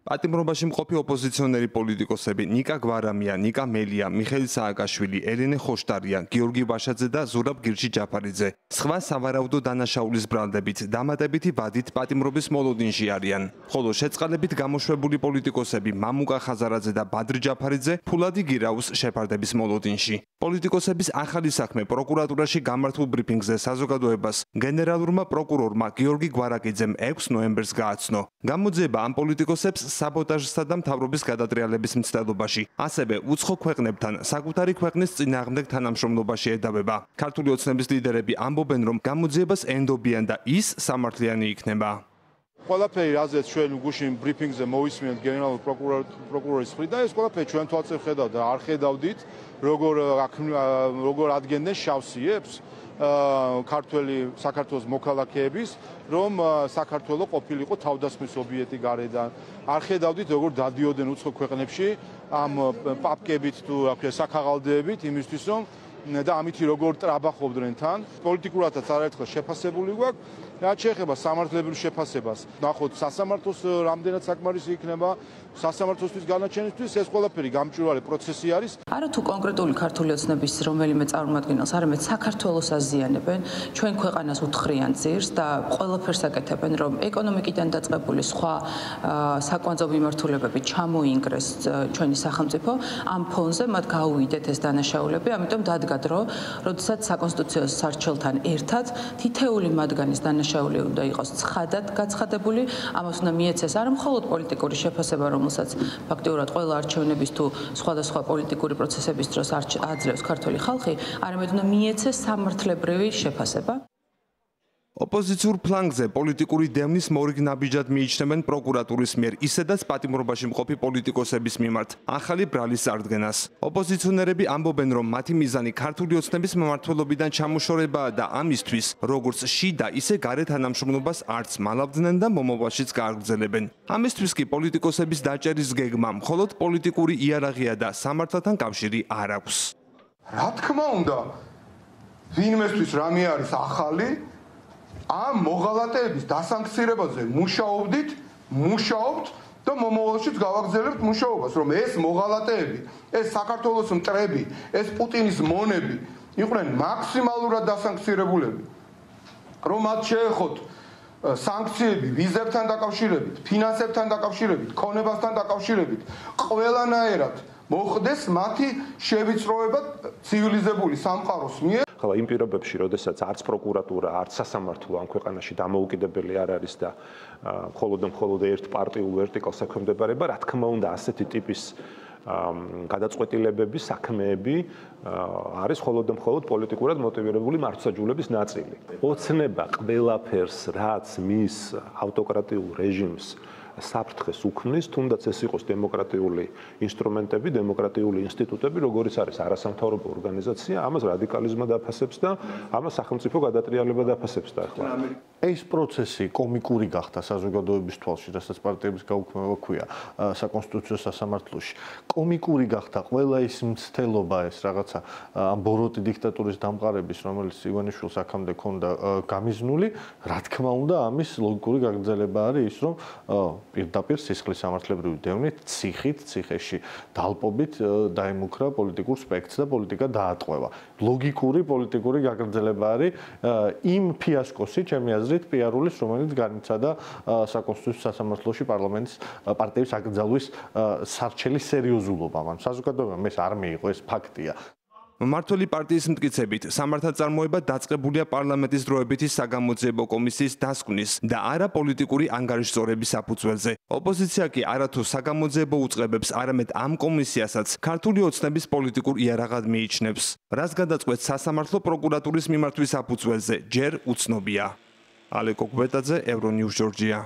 პატიმრობაში მყოფი ოპოზიციონერი პოლიტიკოსები ნიკა გვარამია, ნიკა მელია, მიხეილ სააკაშვილი, ელენე ხოშტარია, გიორგი ვაშაძე და ზურაბ გირჩი ჯაფარიძე. სხვა სავარაუდო დანაშაულის ბრალდებით, დამატებითი ვადით პატიმრობის მოლოდინში არიან. ხოლო შეწყალებით გამოშვებული პოლიტიკოსები მამუკა ხაზარაძე და ბადრი ჯაფარიძე ფულადი გირაუს შეფარდების მოლოდინში. პოლიტიკოსების ახალი საქმე პროკურატურაში გამართულ ბრიფინგზე საზოგადოებას გენერალურმა პროკურორმა გიორგი გვარაკიძემ 6 ნოემბერს გააცნო. გამოძიება ამ პოლიტიკოსებს საბოტაჟსა და მთავრობის გადატრიალების მცდელობაში, ასევე უცხო ქვეყნებთან საკუთარი ქვეყნის წინააღმდეგ თანამშრომლობაში ედავება. ქართული ოცნების ლიდერები ამბობენ, რომ გამოძიებას ენდობიან და ის სამართლიანი იქნება. ყველაფერი, რაზეც ჩვენ გუშინ ბრიფინგზე მოვისმენთ გენერალურ პროკურორის მხრიდან, ეს ყველაფერი ჩვენ თვალწინ ხედავთ და არ ხედავდით, როგორ ადგენდნენ შავსიებს ქართველი საქართველოს მოქალაქეების, რომ საქართველო ყოფილიყო თავდასხმის ობიექტი გარედან. არ ხედავდით, როგორ დადიოდნენ უცხო ქვეყნებში ამ პაპკებით თუ საქაღალდეებით იმისთვის, რომ და ამითი როგორ ტრაბახობდნენ თან. პოლიტიკურადაც არაერთხელ შეფასებული გვაქვს. რაც შეეხება სამართლებრივ შეფასებას, ნახოთ სასამართლოს რამდენად საკმარისი იქნება სასამართლოსთვის განაჩენისთვის, ეს ყველაფერი გამჭვირვალე პროცესი არის. არა თუ კონკრეტული ქართული ოცნების რომელიმე წარმომადგენელს, არამედ საქართველოს აზიანებენ, ჩვენ ქვეყანას უთხრიან ძირს და ყველაფერს აკეთებენ, რომ ეკონომიკიდან დაწყებული სხვა საკვანძო მიმართულებები ჩამოინგრეს ჩვენი სახელმწიფო, ამ ფონზე მათ გაუვიდეთ ეს დანაშაულები, ამიტომ დადგა დრო, როდესაც საკონსტიტუციო სარჩელთან ერთად თითეული მათგანის დანაშაული უნდა იყოს ცხადად გაცხადებული, ამას უნდა მიეცეს არა მხოლოდ პოლიტიკური შეფასება, რომელსაც ფაქტიურად ყველა არჩევნების თუ სხვადასხვა პოლიტიკური პროცესების დროს აძლევს ქართული ხალხი, არამედ უნდა მიეცეს სამართლებრივი შეფასება. ოპოზიციურ ფლანგზე პოლიტიკური დევნის მორიგ ნაბიჯად მიიჩნევენ პროკურატურის მიერ ისედაც პატიმრობაში მყოფი პოლიტიკოსების მიმართ ახალი ბრალის წარდგენას. ოპოზიციონერები ამბობენ, რომ მათი მიზანი ქართული ოცნების მმართველობიდან ჩამოშორებაა და ამისთვის, როგორც შიდა, ისე გარე თანამშრომლობას არც მალავდნენ და მომავალშიც გააგრძელებენ. ამისთვის კი პოლიტიკოსების დაჭერის გეგმა მხოლოდ პოლიტიკური იარაღია და სამართალთან კავშირი არ აქვს. რა თქმა უნდა, ვინმესთვის რამე არის ახალი ამ მოღალატეების დასანქცირებაზე მუშაობთ და მომავალშიც გავაგრძელებთ მუშაობას, რომ ეს მოღალატეები, ეს საქართველოს მტრები, ეს პუტინის მონები იყვნენ მაქსიმალურად დასანქცირებულები, რომ მათ შეეხოთ სანქციები ვიზებთან დაკავშირებით, ფინანსებთან დაკავშირებით, ქონებასთან დაკავშირებით, ყველანაირად მოხდეს მათი შევიწროება ცივილიზებული სამყაროს მიერ. ხოლო იმ პირობებში, როდესაც არც პროკურატურა, არც სასამართლო ამ ქვეყანაში დამოუკიდებელი არ არის და მხოლოდ ერთ პარტიულ ვერტიკალს ექვემდებარება, რა თქმა უნდა, ასეთი ტიპის გადაწყვეტილებები, საქმეები არის მხოლოდ პოლიტიკურად მოტივირებული მართლმსაჯულების ნაწილი. ოცნება ყველაფერს, რაც მის ავტოკრატიულ რეჟიმს საფრთხეს უქმნის, თუნდაც ეს იყოს დემოკრატიული ინსტრუმენტები, დემოკრატიული ინსტიტუტები, როგორიც არის არასამთავრობო ორგანიზაცია, ამას რადიკალიზმად აფასებს და ამას სახელმწიფო გადატრიალება დაფასებს და ახლა. ეს პროცესი კომიკური გახდა საზოგადოების თვალში, რასაც პარტიების გაუქმება ქვია საკონსტიტუციო სასამართლოში. კომიკური გახდა ყველა ის მცდელობა, ეს რაღაცა ამ ბოროტი დიქტატურის დამყარების, რომელიც ივანიშვილს აქამდე ქონდა გამიზნული, რა თქმა უნდა, ამის ლოგიკური გაგრძელება არის ის, რომ პირდაპირ სისხლის სამართლებრივი დევნით, ციხეში დალპობით დაემუქრა პოლიტიკურ სპექტრს და პოლიტიკა დაატყვევა. ლოგიკური პოლიტიკური გაგრძელება არის იმ ფიასკოსი, ჩემი აზრით, პიარულის, რომელიც განიცადა საკონსტიტუციო სასამართლოში პარლამენტის პარტიების აკრძალვის სარჩელის სერიოზულობამ. საზოგადოებამ ეს არ მიიღო, ეს ფაქტია. მმართველი პარტიის მტკიცებით, სამართალწარმოება დაწყებულია პარლამენტის დროებითი საგამოძიებო კომისიის დასკვნის და არა პოლიტიკური ანგარიშზორების საფუძველზე. ოპოზიცია კი არათუ საგამოძიებო უწყებებს, არამედ ამ კომისიასაც ქართული ოცნების პოლიტიკურ იარაღად მიიჩნევს. რაც გადაწყვეტს სასამართლო პროკურატურის მიმართვის საფუძველზე, ჯერ უცნობია. ალეკო კვეტაძე, ევრონიუს ჯორჯია.